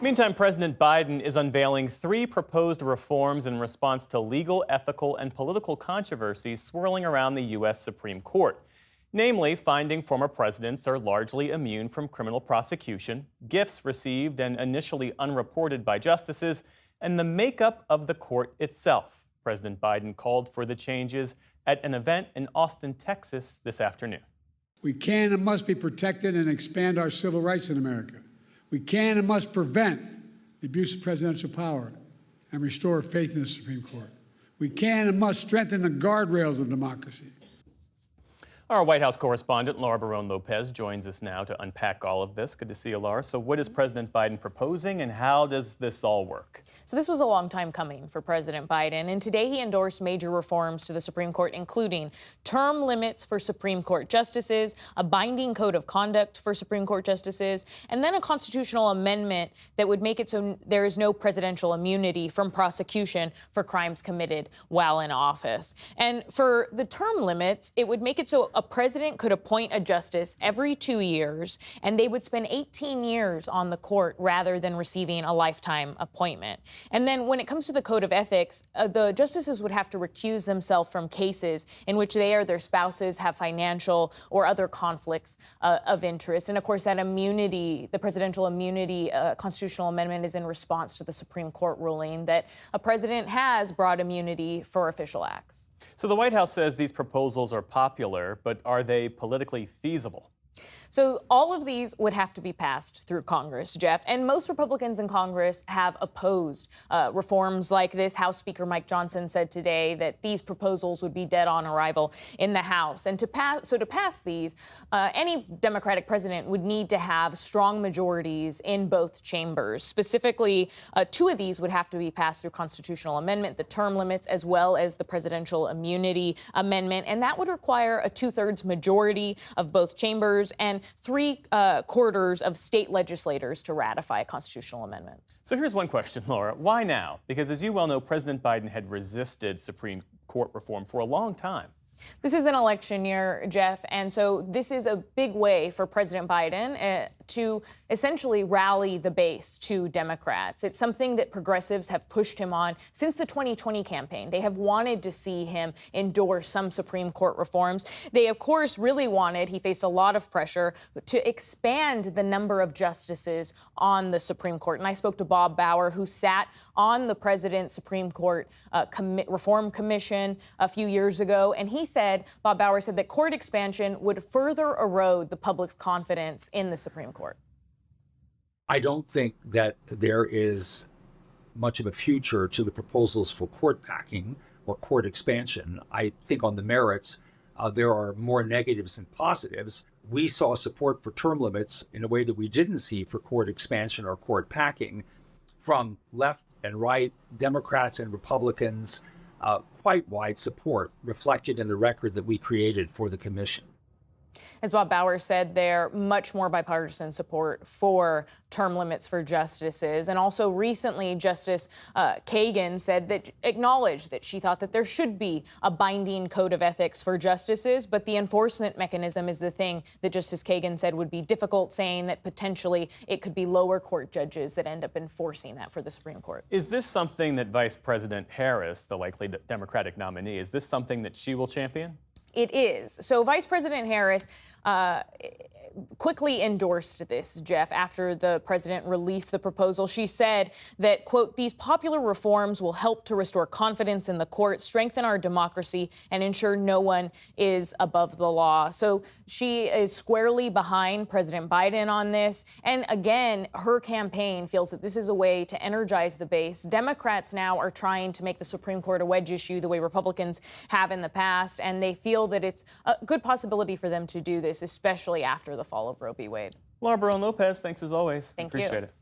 Meantime, President Biden is unveiling three proposed reforms in response to legal, ethical, and political controversies swirling around the U.S. Supreme Court. Namely, finding former presidents are largely immune from criminal prosecution, gifts received and initially unreported by justices, and the makeup of the court itself. President Biden called for the changes at an event in Austin, Texas this afternoon. We can and must be protected and expand our civil rights in America. We can and must prevent the abuse of presidential power and restore faith in the Supreme Court. We can and must strengthen the guardrails of democracy. Our White House correspondent, Laura Barone-Lopez, joins us now to unpack all of this. Good to see you, Laura. So what is President Biden proposing, and how does this all work? So this was a long time coming for President Biden, and today he endorsed major reforms to the Supreme Court, including term limits for Supreme Court justices, a binding code of conduct for Supreme Court justices, and then a constitutional amendment that would make it so there is no presidential immunity from prosecution for crimes committed while in office. And for the term limits, it would make it so a president could appoint a justice every 2 years, and they would spend 18 years on the court rather than receiving a lifetime appointment. And then when it comes to the code of ethics, the justices would have to recuse themselves from cases in which they or their spouses have financial or other conflicts of interest. And of course, that immunity, the presidential immunity constitutional amendment, is in response to the Supreme Court ruling that a president has broad immunity for official acts. So the White House says these proposals are popular, but are they politically feasible? So all of these would have to be passed through Congress, Jeff, and most Republicans in Congress have opposed reforms like this. House Speaker Mike Johnson said today that these proposals would be dead on arrival in the House. And to pass these, any Democratic president would need to have strong majorities in both chambers. Specifically, two of these would have to be passed through constitutional amendment, the term limits as well as the presidential immunity amendment, and that would require a 2/3 majority of both chambers and 3/4 of state legislators to ratify a constitutional amendment. So here's one question, Laura. Why now? Because as you well know, President Biden had resisted Supreme Court reform for a long time. This is an election year, Jeff, and so this is a big way for President Biden to essentially rally the base to Democrats. It's something that progressives have pushed him on since the 2020 campaign. They have wanted to see him endorse some Supreme Court reforms. They, of course, really wanted, he faced a lot of pressure, to expand the number of justices on the Supreme Court. And I spoke to Bob Bauer, who sat on the President's Supreme Court Reform Commission a few years ago, and Bob Bauer said that court expansion would further erode the public's confidence in the Supreme Court. I don't think that there is much of a future to the proposals for court packing or court expansion. I think on the merits, there are more negatives than positives. We saw support for term limits in a way that we didn't see for court expansion or court packing from left and right, Democrats and Republicans. Quite wide support reflected in the record that we created for the commission. As Bob Bauer said, there much more bipartisan support for term limits for justices. And also recently, Justice Kagan acknowledged that she thought that there should be a binding code of ethics for justices, but the enforcement mechanism is the thing that Justice Kagan said would be difficult, saying that potentially it could be lower court judges that end up enforcing that for the Supreme Court. Is this something that Vice President Harris, the likely Democratic nominee, is this something that she will champion? It is. So Vice President Harris quickly endorsed this, Jeff, after the president released the proposal. She said that, quote, "These popular reforms will help to restore confidence in the court, strengthen our democracy, and ensure no one is above the law." So she is squarely behind President Biden on this. And again, her campaign feels that this is a way to energize the base. Democrats now are trying to make the Supreme Court a wedge issue the way Republicans have in the past, and they feel that it's a good possibility for them to do this, especially after the fall of Roe v. Wade. Laura Barone-Lopez, thanks as always. Thank you. Appreciate it.